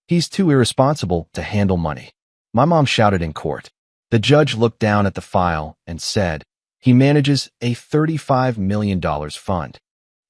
He's too irresponsible to handle money," my mom shouted in court. The judge looked down at the file and said, "He manages a $35 million fund."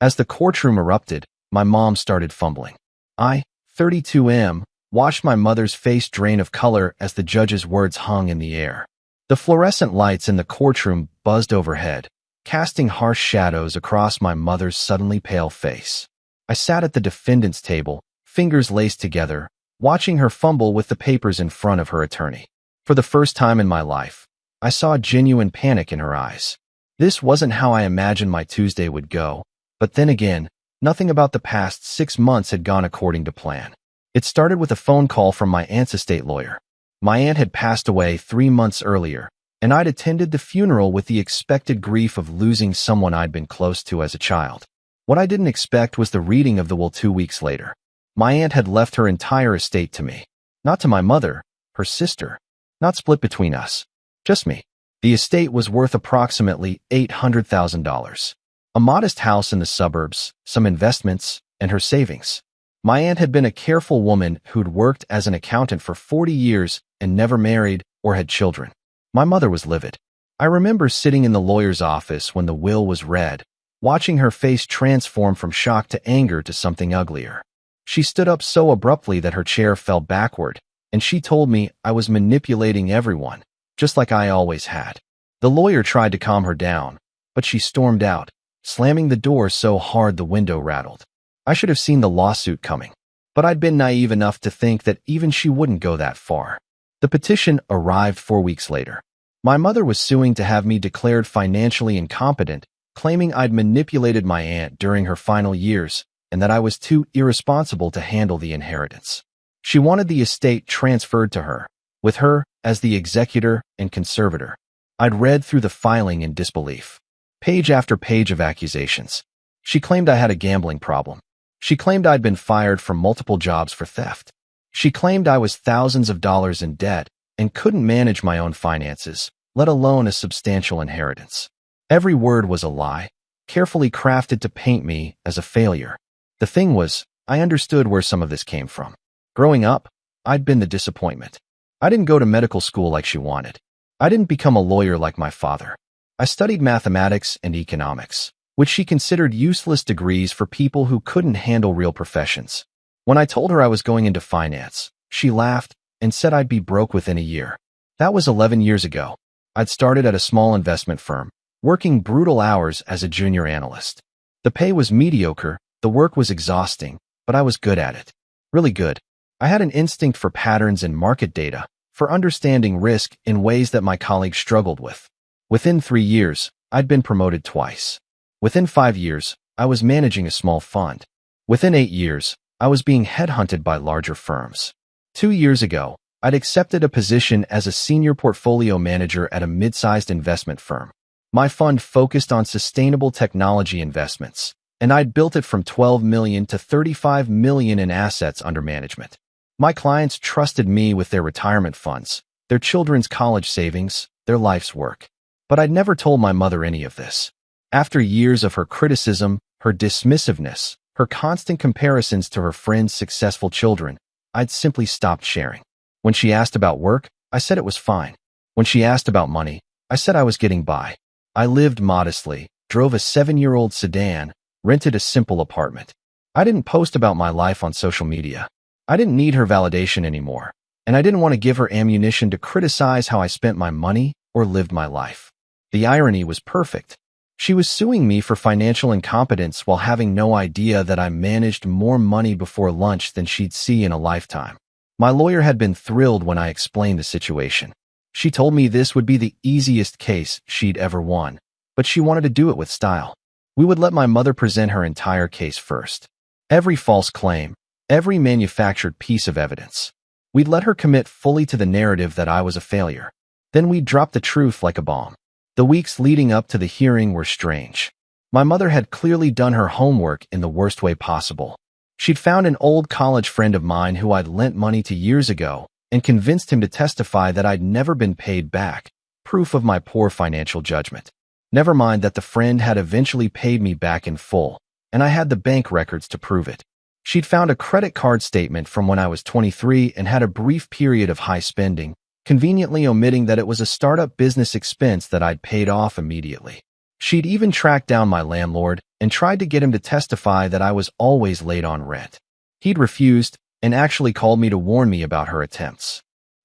As the courtroom erupted, my mom started fumbling. I, 32M, watched my mother's face drain of color as the judge's words hung in the air. The fluorescent lights in the courtroom buzzed overhead, casting harsh shadows across my mother's suddenly pale face. I sat at the defendant's table, fingers laced together, watching her fumble with the papers in front of her attorney. For the first time in my life, I saw genuine panic in her eyes. This wasn't how I imagined my Tuesday would go, but then again, nothing about the past 6 months had gone according to plan. It started with a phone call from my aunt's estate lawyer. My aunt had passed away 3 months earlier, and I'd attended the funeral with the expected grief of losing someone I'd been close to as a child. What I didn't expect was the reading of the will 2 weeks later. My aunt had left her entire estate to me. Not to my mother, her sister. Not split between us. Just me. The estate was worth approximately $800,000. A modest house in the suburbs, some investments, and her savings. My aunt had been a careful woman who'd worked as an accountant for 40 years and never married or had children. My mother was livid. I remember sitting in the lawyer's office when the will was read, watching her face transform from shock to anger to something uglier. She stood up so abruptly that her chair fell backward, and she told me I was manipulating everyone, just like I always had. The lawyer tried to calm her down, but she stormed out, slamming the door so hard the window rattled. I should have seen the lawsuit coming, but I'd been naive enough to think that even she wouldn't go that far. The petition arrived 4 weeks later. My mother was suing to have me declared financially incompetent, claiming I'd manipulated my aunt during her final years and that I was too irresponsible to handle the inheritance. She wanted the estate transferred to her, with her as the executor and conservator. I'd read through the filing in disbelief. Page after page of accusations. She claimed I had a gambling problem. She claimed I'd been fired from multiple jobs for theft. She claimed I was thousands of dollars in debt and couldn't manage my own finances, let alone a substantial inheritance. Every word was a lie, carefully crafted to paint me as a failure. The thing was, I understood where some of this came from. Growing up, I'd been the disappointment. I didn't go to medical school like she wanted. I didn't become a lawyer like my father. I studied mathematics and economics, which she considered useless degrees for people who couldn't handle real professions. When I told her I was going into finance, she laughed and said I'd be broke within a year. That was 11 years ago. I'd started at a small investment firm, working brutal hours as a junior analyst. The pay was mediocre, the work was exhausting, but I was good at it. Really good. I had an instinct for patterns in market data, for understanding risk in ways that my colleagues struggled with. Within 3 years, I'd been promoted twice. Within 5 years, I was managing a small fund. Within 8 years, I was being headhunted by larger firms. 2 years ago, I'd accepted a position as a senior portfolio manager at a mid-sized investment firm. My fund focused on sustainable technology investments, and I'd built it from $12 million to $35 million in assets under management. My clients trusted me with their retirement funds, their children's college savings, their life's work. But I'd never told my mother any of this. After years of her criticism, her dismissiveness, her constant comparisons to her friends' successful children, I'd simply stopped sharing. When she asked about work, I said it was fine. When she asked about money, I said I was getting by. I lived modestly, drove a 7-year-old sedan, rented a simple apartment. I didn't post about my life on social media. I didn't need her validation anymore, and I didn't want to give her ammunition to criticize how I spent my money or lived my life. The irony was perfect. She was suing me for financial incompetence while having no idea that I managed more money before lunch than she'd see in a lifetime. My lawyer had been thrilled when I explained the situation. She told me this would be the easiest case she'd ever won, but she wanted to do it with style. We would let my mother present her entire case first. Every false claim, every manufactured piece of evidence. We'd let her commit fully to the narrative that I was a failure. Then we'd drop the truth like a bomb. The weeks leading up to the hearing were strange. My mother had clearly done her homework in the worst way possible. She'd found an old college friend of mine who I'd lent money to years ago and convinced him to testify that I'd never been paid back, proof of my poor financial judgment. Never mind that the friend had eventually paid me back in full, and I had the bank records to prove it. She'd found a credit card statement from when I was 23 and had a brief period of high spending, conveniently omitting that it was a startup business expense that I'd paid off immediately. She'd even tracked down my landlord and tried to get him to testify that I was always late on rent. He'd refused and actually called me to warn me about her attempts.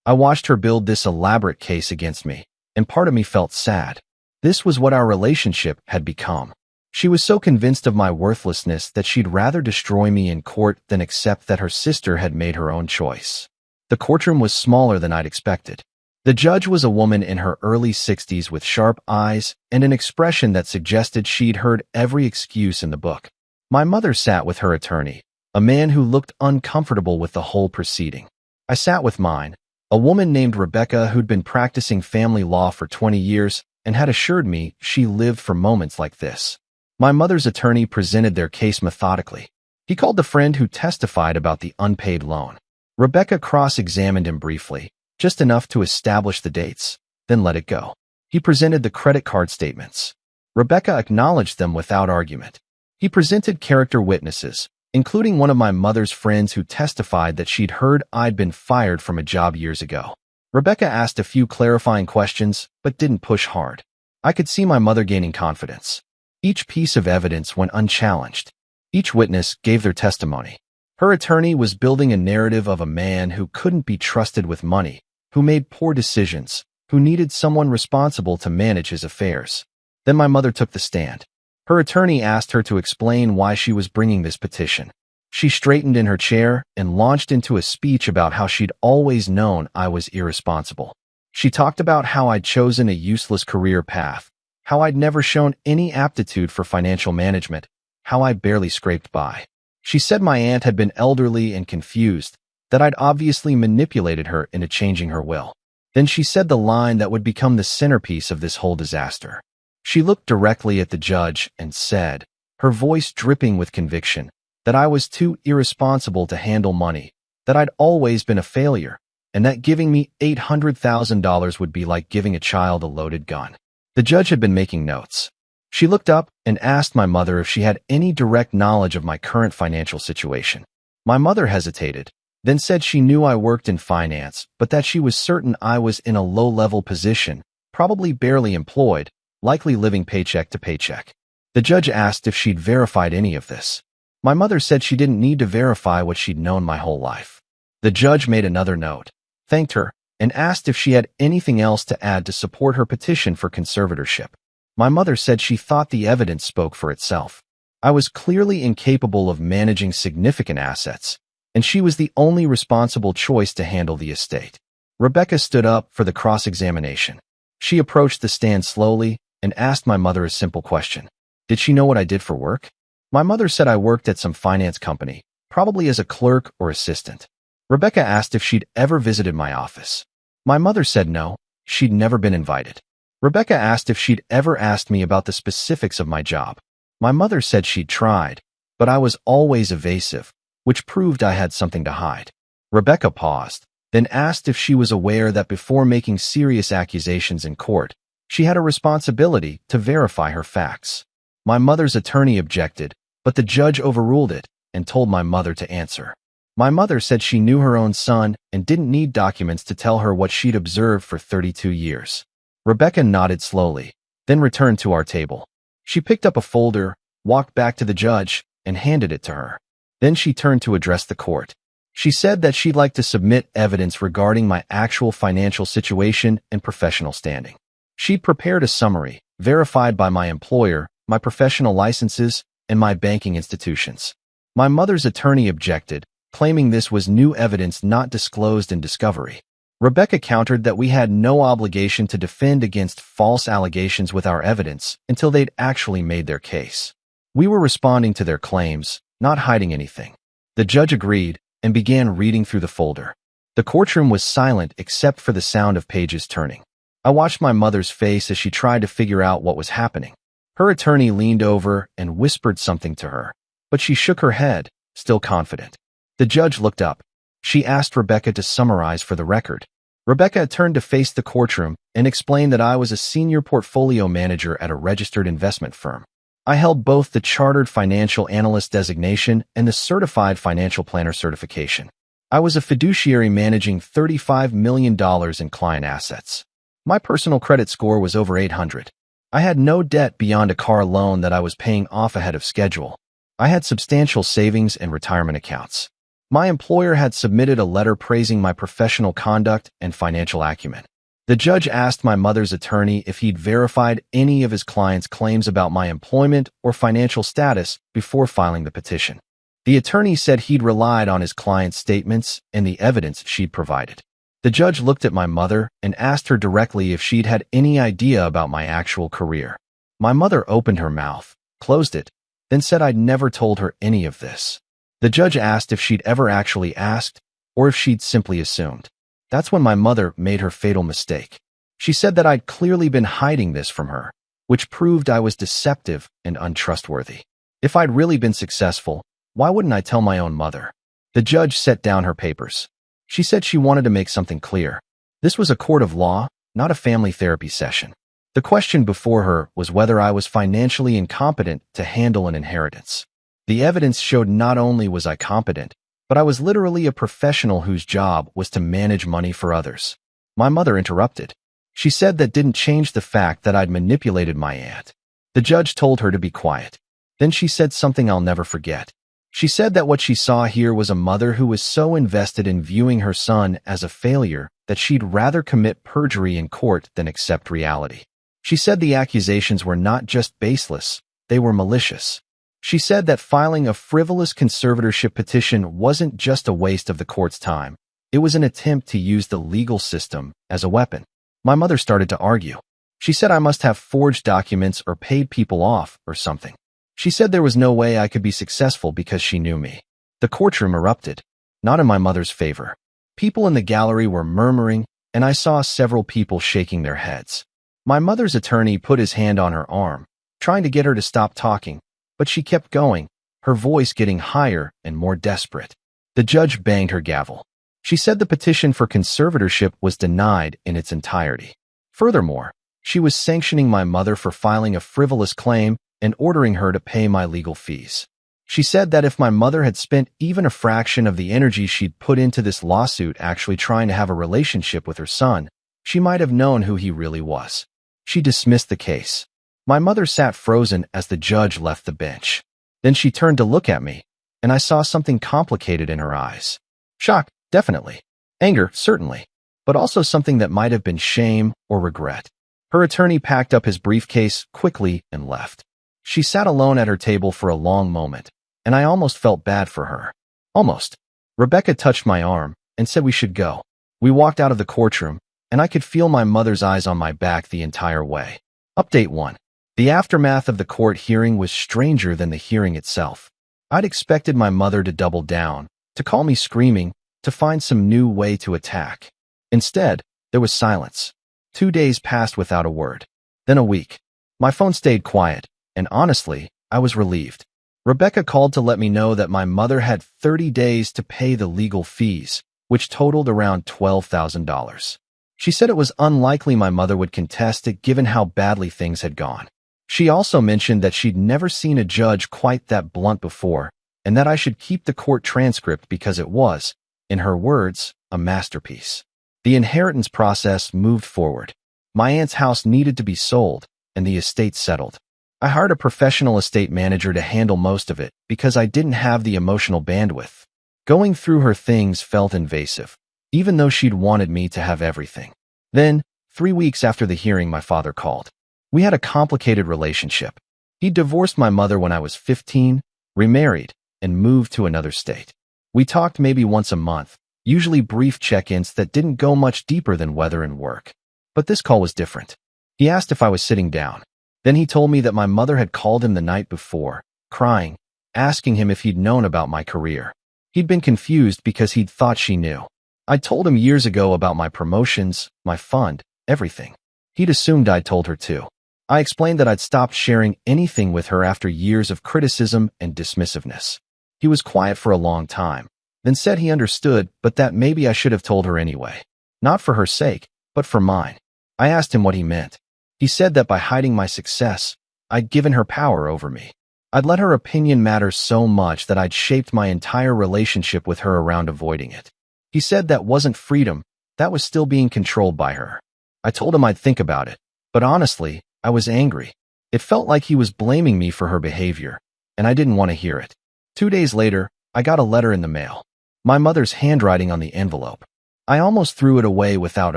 I watched her build this elaborate case against me, and part of me felt sad. This was what our relationship had become. She was so convinced of my worthlessness that she'd rather destroy me in court than accept that her sister had made her own choice. The courtroom was smaller than I'd expected. The judge was a woman in her early 60s with sharp eyes and an expression that suggested she'd heard every excuse in the book. My mother sat with her attorney, a man who looked uncomfortable with the whole proceeding. I sat with mine, a woman named Rebecca who'd been practicing family law for 20 years and had assured me she lived for moments like this. My mother's attorney presented their case methodically. He called the friend who testified about the unpaid loan. Rebecca cross-examined him briefly, just enough to establish the dates, then let it go. He presented the credit card statements. Rebecca acknowledged them without argument. He presented character witnesses, including one of my mother's friends who testified that she'd heard I'd been fired from a job years ago. Rebecca asked a few clarifying questions, but didn't push hard. I could see my mother gaining confidence. Each piece of evidence went unchallenged. Each witness gave their testimony. Her attorney was building a narrative of a man who couldn't be trusted with money, who made poor decisions, who needed someone responsible to manage his affairs. Then my mother took the stand. Her attorney asked her to explain why she was bringing this petition. She straightened in her chair and launched into a speech about how she'd always known I was irresponsible. She talked about how I'd chosen a useless career path, how I'd never shown any aptitude for financial management, how I barely scraped by. She said my aunt had been elderly and confused, that I'd obviously manipulated her into changing her will. Then she said the line that would become the centerpiece of this whole disaster. She looked directly at the judge and said, her voice dripping with conviction, that I was too irresponsible to handle money, that I'd always been a failure, and that giving me $800,000 would be like giving a child a loaded gun. The judge had been making notes. She looked up and asked my mother if she had any direct knowledge of my current financial situation. My mother hesitated, then said she knew I worked in finance, but that she was certain I was in a low-level position, probably barely employed, likely living paycheck to paycheck. The judge asked if she'd verified any of this. My mother said she didn't need to verify what she'd known my whole life. The judge made another note, thanked her, and asked if she had anything else to add to support her petition for conservatorship. My mother said she thought the evidence spoke for itself. I was clearly incapable of managing significant assets, and she was the only responsible choice to handle the estate. Rebecca stood up for the cross-examination. She approached the stand slowly and asked my mother a simple question. Did she know what I did for work? My mother said I worked at some finance company, probably as a clerk or assistant. Rebecca asked if she'd ever visited my office. My mother said no, she'd never been invited. Rebecca asked if she'd ever asked me about the specifics of my job. My mother said she'd tried, but I was always evasive, which proved I had something to hide. Rebecca paused, then asked if she was aware that before making serious accusations in court, she had a responsibility to verify her facts. My mother's attorney objected, but the judge overruled it and told my mother to answer. My mother said she knew her own son and didn't need documents to tell her what she'd observed for 32 years. Rebecca nodded slowly, then returned to our table. She picked up a folder, walked back to the judge, and handed it to her. Then she turned to address the court. She said that she'd like to submit evidence regarding my actual financial situation and professional standing. She'd prepared a summary, verified by my employer, my professional licenses, and my banking institutions. My mother's attorney objected, claiming this was new evidence not disclosed in discovery. Rebecca countered that we had no obligation to defend against false allegations with our evidence until they'd actually made their case. We were responding to their claims, not hiding anything. The judge agreed and began reading through the folder. The courtroom was silent except for the sound of pages turning. I watched my mother's face as she tried to figure out what was happening. Her attorney leaned over and whispered something to her, but she shook her head, still confident. The judge looked up. She asked Rebecca to summarize for the record. Rebecca turned to face the courtroom and explained that I was a senior portfolio manager at a registered investment firm. I held both the Chartered Financial Analyst designation and the Certified Financial Planner certification. I was a fiduciary managing $35 million in client assets. My personal credit score was over 800. I had no debt beyond a car loan that I was paying off ahead of schedule. I had substantial savings and retirement accounts. My employer had submitted a letter praising my professional conduct and financial acumen. The judge asked my mother's attorney if he'd verified any of his client's claims about my employment or financial status before filing the petition. The attorney said he'd relied on his client's statements and the evidence she'd provided. The judge looked at my mother and asked her directly if she'd had any idea about my actual career. My mother opened her mouth, closed it, then said I'd never told her any of this. The judge asked if she'd ever actually asked or if she'd simply assumed. That's when my mother made her fatal mistake. She said that I'd clearly been hiding this from her, which proved I was deceptive and untrustworthy. If I'd really been successful, why wouldn't I tell my own mother? The judge set down her papers. She said she wanted to make something clear. This was a court of law, not a family therapy session. The question before her was whether I was financially incompetent to handle an inheritance. The evidence showed not only was I competent, but I was literally a professional whose job was to manage money for others. My mother interrupted. She said that didn't change the fact that I'd manipulated my aunt. The judge told her to be quiet. Then she said something I'll never forget. She said that what she saw here was a mother who was so invested in viewing her son as a failure that she'd rather commit perjury in court than accept reality. She said the accusations were not just baseless, they were malicious. She said that filing a frivolous conservatorship petition wasn't just a waste of the court's time. It was an attempt to use the legal system as a weapon. My mother started to argue. She said I must have forged documents or paid people off or something. She said there was no way I could be successful because she knew me. The courtroom erupted, not in my mother's favor. People in the gallery were murmuring, and I saw several people shaking their heads. My mother's attorney put his hand on her arm, trying to get her to stop talking, but she kept going, her voice getting higher and more desperate. The judge banged her gavel. She said the petition for conservatorship was denied in its entirety. Furthermore, she was sanctioning my mother for filing a frivolous claim and ordering her to pay my legal fees. She said that if my mother had spent even a fraction of the energy she'd put into this lawsuit actually trying to have a relationship with her son, she might have known who he really was. She dismissed the case. My mother sat frozen as the judge left the bench. Then she turned to look at me, and I saw something complicated in her eyes. Shock, definitely. Anger, certainly. But also something that might have been shame or regret. Her attorney packed up his briefcase quickly and left. She sat alone at her table for a long moment, and I almost felt bad for her. Almost. Rebecca touched my arm and said we should go. We walked out of the courtroom, and I could feel my mother's eyes on my back the entire way. Update 1. The aftermath of the court hearing was stranger than the hearing itself. I'd expected my mother to double down, to call me screaming, to find some new way to attack. Instead, there was silence. 2 days passed without a word. Then a week. My phone stayed quiet. And honestly, I was relieved. Rebecca called to let me know that my mother had 30 days to pay the legal fees, which totaled around $12,000. She said it was unlikely my mother would contest it given how badly things had gone. She also mentioned that she'd never seen a judge quite that blunt before, and that I should keep the court transcript because it was, in her words, a masterpiece. The inheritance process moved forward. My aunt's house needed to be sold, and the estate settled. I hired a professional estate manager to handle most of it because I didn't have the emotional bandwidth. Going through her things felt invasive, even though she'd wanted me to have everything. Then, 3 weeks after the hearing, my father called. We had a complicated relationship. He divorced my mother when I was 15, remarried, and moved to another state. We talked maybe once a month, usually brief check-ins that didn't go much deeper than weather and work. But this call was different. He asked if I was sitting down. Then he told me that my mother had called him the night before, crying, asking him if he'd known about my career. He'd been confused because he'd thought she knew. I'd told him years ago about my promotions, my fund, everything. He'd assumed I'd told her too. I explained that I'd stopped sharing anything with her after years of criticism and dismissiveness. He was quiet for a long time, then said he understood, but that maybe I should have told her anyway. Not for her sake, but for mine. I asked him what he meant. He said that by hiding my success, I'd given her power over me. I'd let her opinion matter so much that I'd shaped my entire relationship with her around avoiding it. He said that wasn't freedom, that was still being controlled by her. I told him I'd think about it, but honestly, I was angry. It felt like he was blaming me for her behavior, and I didn't want to hear it. 2 days later, I got a letter in the mail. My mother's handwriting on the envelope. I almost threw it away without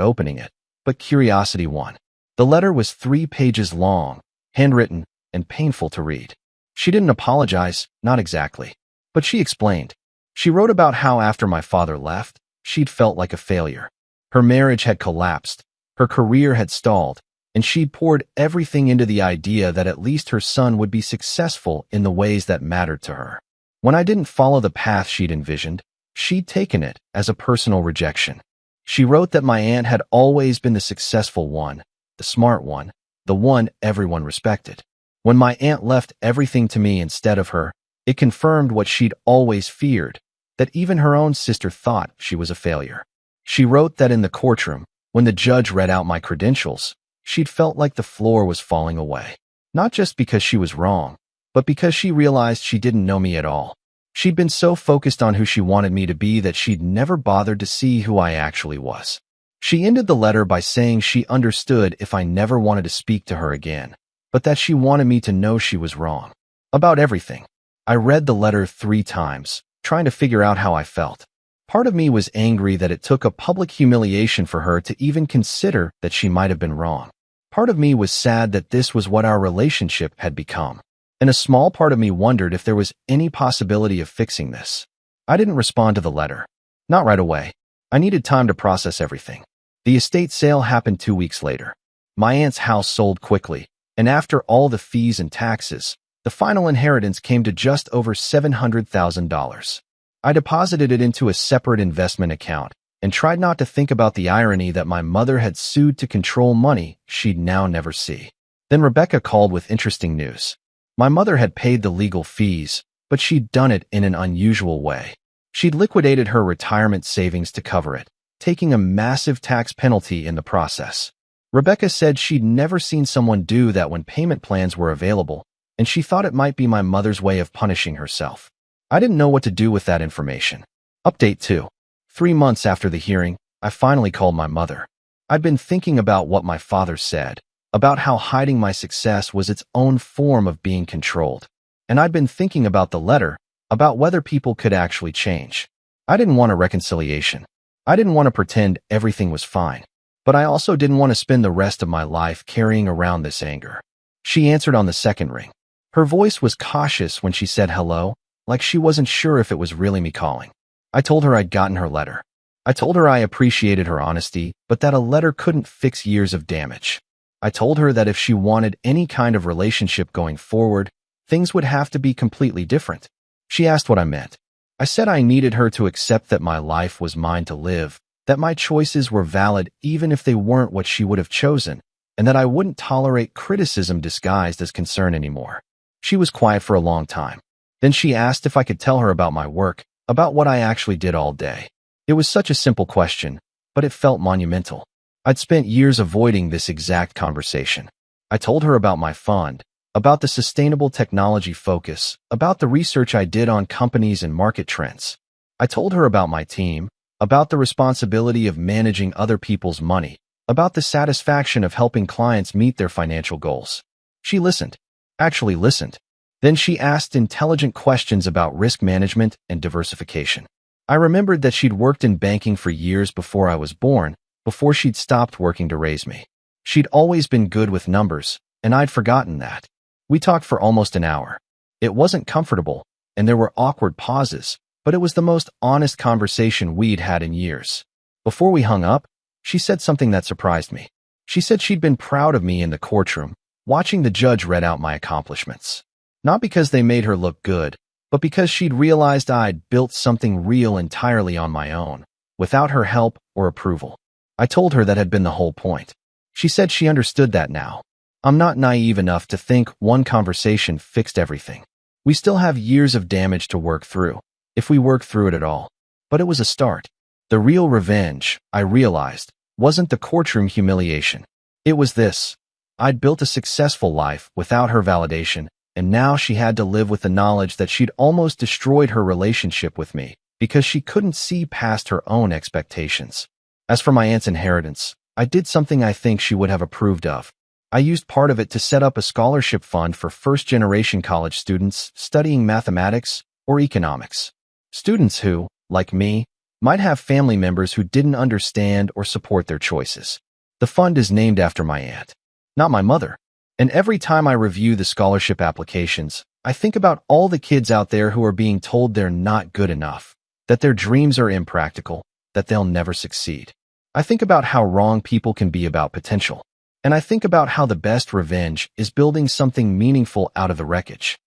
opening it, but curiosity won. The letter was 3 pages long, handwritten, and painful to read. She didn't apologize, not exactly, but she explained. She wrote about how after my father left, she'd felt like a failure. Her marriage had collapsed, her career had stalled, and she'd poured everything into the idea that at least her son would be successful in the ways that mattered to her. When I didn't follow the path she'd envisioned, she'd taken it as a personal rejection. She wrote that my aunt had always been the successful one, the smart one, the one everyone respected. When my aunt left everything to me instead of her, it confirmed what she'd always feared, that even her own sister thought she was a failure. She wrote that in the courtroom, when the judge read out my credentials, she'd felt like the floor was falling away. Not just because she was wrong, but because she realized she didn't know me at all. She'd been so focused on who she wanted me to be that she'd never bothered to see who I actually was. She ended the letter by saying she understood if I never wanted to speak to her again, but that she wanted me to know she was wrong. About everything. I read the letter 3 times, trying to figure out how I felt. Part of me was angry that it took a public humiliation for her to even consider that she might have been wrong. Part of me was sad that this was what our relationship had become. And a small part of me wondered if there was any possibility of fixing this. I didn't respond to the letter. Not right away. I needed time to process everything. The estate sale happened 2 weeks later. My aunt's house sold quickly, and after all the fees and taxes, the final inheritance came to just over $700,000. I deposited it into a separate investment account and tried not to think about the irony that my mother had sued to control money she'd now never see. Then Rebecca called with interesting news. My mother had paid the legal fees, but she'd done it in an unusual way. She'd liquidated her retirement savings to cover it, taking a massive tax penalty in the process. Rebecca said she'd never seen someone do that when payment plans were available, and she thought it might be my mother's way of punishing herself. I didn't know what to do with that information. Update 2. 3 months after the hearing, I finally called my mother. I'd been thinking about what my father said, about how hiding my success was its own form of being controlled. And I'd been thinking about the letter, about whether people could actually change. I didn't want a reconciliation. I didn't want to pretend everything was fine. But I also didn't want to spend the rest of my life carrying around this anger. She answered on the second ring. Her voice was cautious when she said hello, like she wasn't sure if it was really me calling. I told her I'd gotten her letter. I told her I appreciated her honesty, but that a letter couldn't fix years of damage. I told her that if she wanted any kind of relationship going forward, things would have to be completely different. She asked what I meant. I said I needed her to accept that my life was mine to live, that my choices were valid even if they weren't what she would have chosen, and that I wouldn't tolerate criticism disguised as concern anymore. She was quiet for a long time. Then she asked if I could tell her about my work, about what I actually did all day. It was such a simple question, but it felt monumental. I'd spent years avoiding this exact conversation. I told her about my fund, about the sustainable technology focus, about the research I did on companies and market trends. I told her about my team, about the responsibility of managing other people's money, about the satisfaction of helping clients meet their financial goals. She listened. Actually listened. Then she asked intelligent questions about risk management and diversification. I remembered that she'd worked in banking for years before I was born, before she'd stopped working to raise me. She'd always been good with numbers, and I'd forgotten that. We talked for almost an hour. It wasn't comfortable, and there were awkward pauses, but it was the most honest conversation we'd had in years. Before we hung up, she said something that surprised me. She said she'd been proud of me in the courtroom, watching the judge read out my accomplishments. Not because they made her look good, but because she'd realized I'd built something real entirely on my own, without her help or approval. I told her that had been the whole point. She said she understood that now. I'm not naive enough to think one conversation fixed everything. We still have years of damage to work through, if we work through it at all. But it was a start. The real revenge, I realized, wasn't the courtroom humiliation. It was this. I'd built a successful life without her validation, and now she had to live with the knowledge that she'd almost destroyed her relationship with me because she couldn't see past her own expectations. As for my aunt's inheritance, I did something I think she would have approved of. I used part of it to set up a scholarship fund for first-generation college students studying mathematics or economics. Students who, like me, might have family members who didn't understand or support their choices. The fund is named after my aunt, not my mother. And every time I review the scholarship applications, I think about all the kids out there who are being told they're not good enough, that their dreams are impractical, that they'll never succeed. I think about how wrong people can be about potential. And I think about how the best revenge is building something meaningful out of the wreckage.